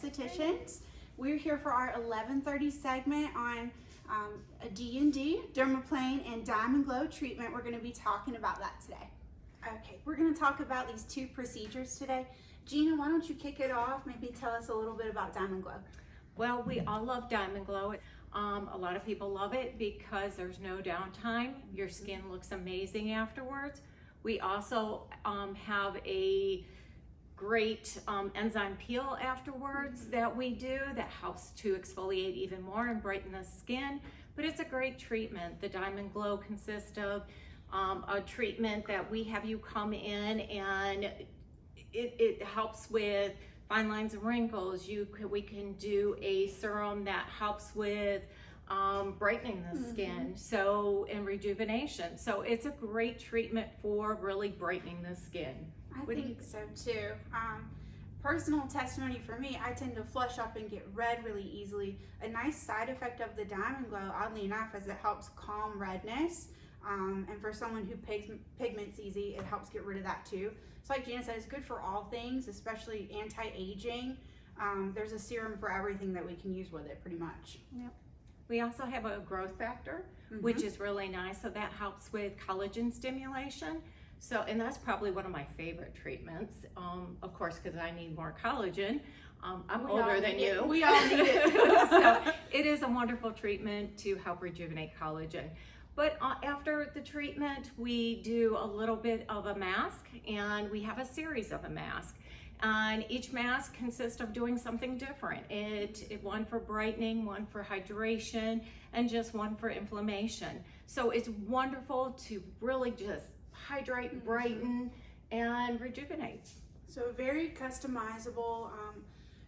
aestheticians. We're here for our 11:30 segment on a D&D, dermaplane, and DiamondGlow treatment. We're going to be talking about that today. Okay, we're going to talk about these two procedures today. Gina, why don't you kick it off? Maybe tell us a little bit about DiamondGlow. Well, we all love DiamondGlow. A lot of people love it because there's no downtime. Your skin looks amazing afterwards. We also have a great enzyme peel afterwards that we do that helps to exfoliate even more and brighten the skin. But it's a great treatment. The DiamondGlow consists of a treatment that we have you come in, and it helps with fine lines and wrinkles. We can do a serum that helps with brightening the skin, and rejuvenation. So it's a great treatment for really brightening the skin. I think so too. Personal testimony for me, I tend to flush up and get red really easily. A nice side effect of the DiamondGlow, oddly enough, is it helps calm redness. And for someone who pigments easy, it helps get rid of that too. So like Gina said, it's good for all things, especially anti-aging. There's a serum for everything that we can use with it, pretty much. Yep. We also have a growth factor, which is really nice. So that helps with collagen stimulation. So, and that's probably one of my favorite treatments, of course, because I need more collagen. I'm older than you. We all need it. So it is a wonderful treatment to help rejuvenate collagen. But after the treatment, we do a little bit of a mask, and we have a series of a mask. And each mask consists of doing something different. One for brightening, one for hydration, and just one for inflammation. So it's wonderful to really just hydrate, brighten, and rejuvenate. So very customizable.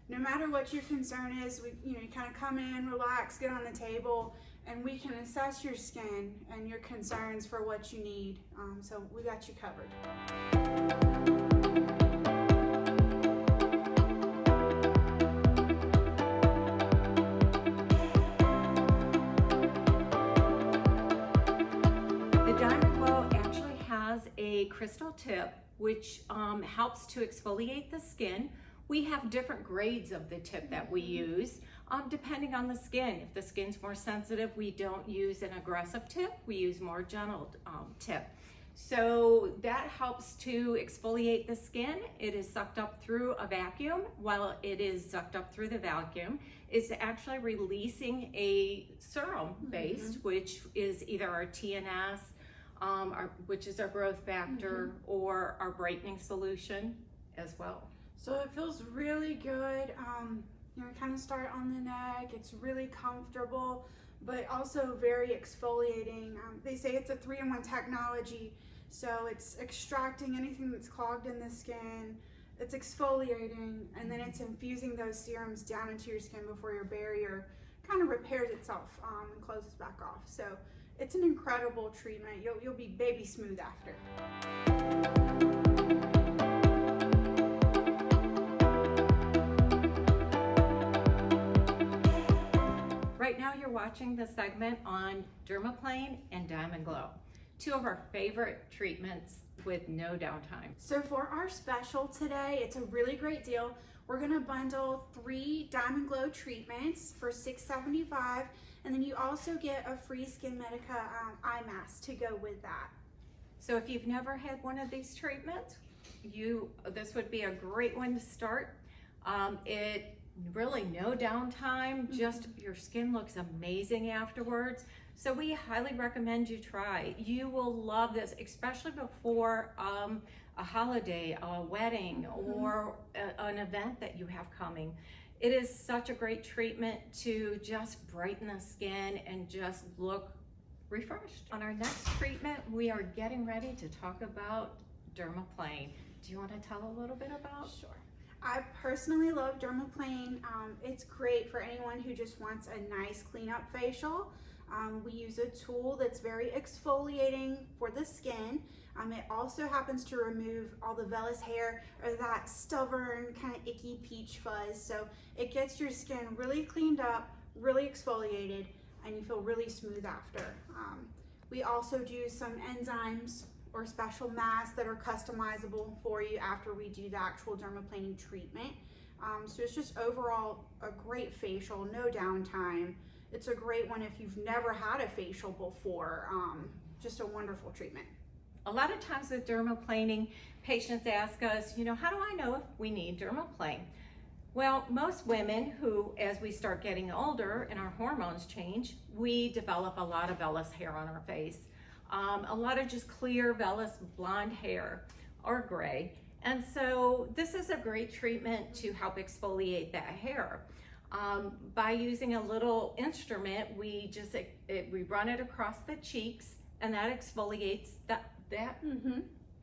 No matter what your concern is, you kind of come in, relax, get on the table, and we can assess your skin and your concerns for what you need. So we got you covered. A crystal tip which helps to exfoliate the skin. We have different grades of the tip that we use depending on the skin. If the skin's more sensitive, we don't use an aggressive tip, we use more gentle tip. So that helps to exfoliate the skin. It is sucked up through a vacuum. While it is sucked up through the vacuum, it's actually releasing a serum based, which is either our TNS, which is our growth factor, or our brightening solution as well. So it feels really good. Kind of start on the neck. It's really comfortable, but also very exfoliating. They say it's a 3-in-1 technology, so it's extracting anything that's clogged in the skin, it's exfoliating, and then it's infusing those serums down into your skin before your barrier kind of repairs itself and closes back off. So it's an incredible treatment. You'll be baby smooth after. Right now you're watching the segment on Dermaplane and DiamondGlow, two of our favorite treatments with no downtime. So for our special today, it's a really great deal. We're gonna bundle 3 DiamondGlow treatments for $6.75. And then you also get a free Skin Medica eye mask to go with that. So if you've never had one of these treatments, this would be a great one to start. It really no downtime, just your skin looks amazing afterwards. So we highly recommend you try. You will love this, especially before a holiday, a wedding, or an event that you have coming. It is such a great treatment to just brighten the skin and just look refreshed. On our next treatment, we are getting ready to talk about Dermaplane. Do you want to tell a little bit about? Sure. I personally love Dermaplane. It's great for anyone who just wants a nice cleanup facial. We use a tool that's very exfoliating for the skin. It also happens to remove all the vellus hair or that stubborn kind of icky peach fuzz. So it gets your skin really cleaned up, really exfoliated, and you feel really smooth after. We also do some enzymes or special masks that are customizable for you after we do the actual dermaplaning treatment. So it's just overall a great facial, no downtime. It's a great one if you've never had a facial before. Just a wonderful treatment. A lot of times with dermaplaning, patients ask us, how do I know if we need dermaplane? Well, most women who, as we start getting older and our hormones change, we develop a lot of vellus hair on our face. A lot of just clear vellus blonde hair or gray. And so this is a great treatment to help exfoliate that hair. By using a little instrument, we run it across the cheeks, and that exfoliates that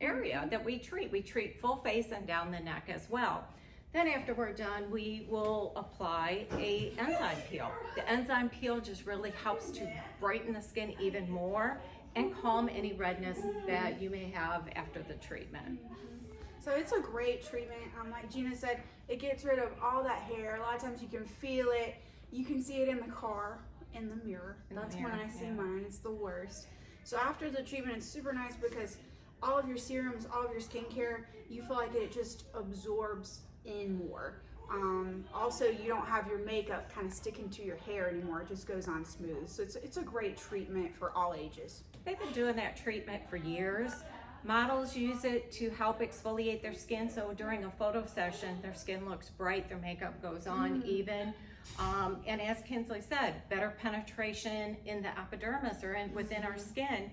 area that we treat. We treat full face and down the neck as well. Then after we're done, we will apply a enzyme peel. The enzyme peel just really helps to brighten the skin even more and calm any redness that you may have after the treatment. So it's a great treatment. Like Gina said, it gets rid of all that hair. A lot of times you can feel it. You can see it in the car, in the mirror. That's when I see mine. It's the worst. So after the treatment, it's super nice because all of your serums, all of your skincare, you feel like it just absorbs in more. Also, you don't have your makeup kind of sticking to your hair anymore. It just goes on smooth. So it's a great treatment for all ages. They've been doing that treatment for years. Models use it to help exfoliate their skin, so during a photo session, their skin looks bright, their makeup goes on even. And as Kinsley said, better penetration in the epidermis or within our skin.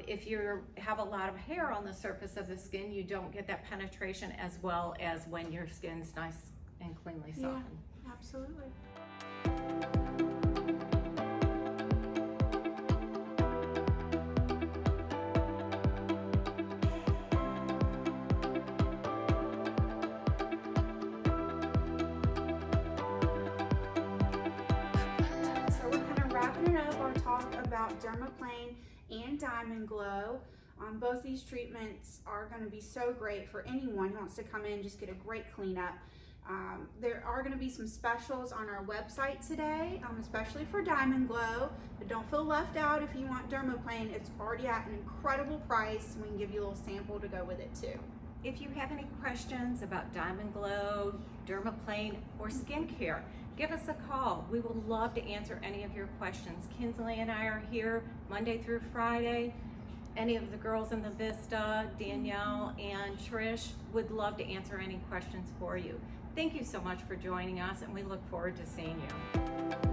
If you have a lot of hair on the surface of the skin, you don't get that penetration as well as when your skin's nice and cleanly softened. Yeah, absolutely. About Dermaplane and DiamondGlow. Both these treatments are going to be so great for anyone who wants to come in, just get a great cleanup. There are going to be some specials on our website today, especially for DiamondGlow, but don't feel left out if you want Dermaplane. It's already at an incredible price. We can give you a little sample to go with it too. If you have any questions about DiamondGlow, Dermaplane, or skincare, give us a call. We would love to answer any of your questions. Kinsley and I are here Monday through Friday. Any of the girls in the Vista, Danielle and Trish, would love to answer any questions for you. Thank you so much for joining us, and we look forward to seeing you.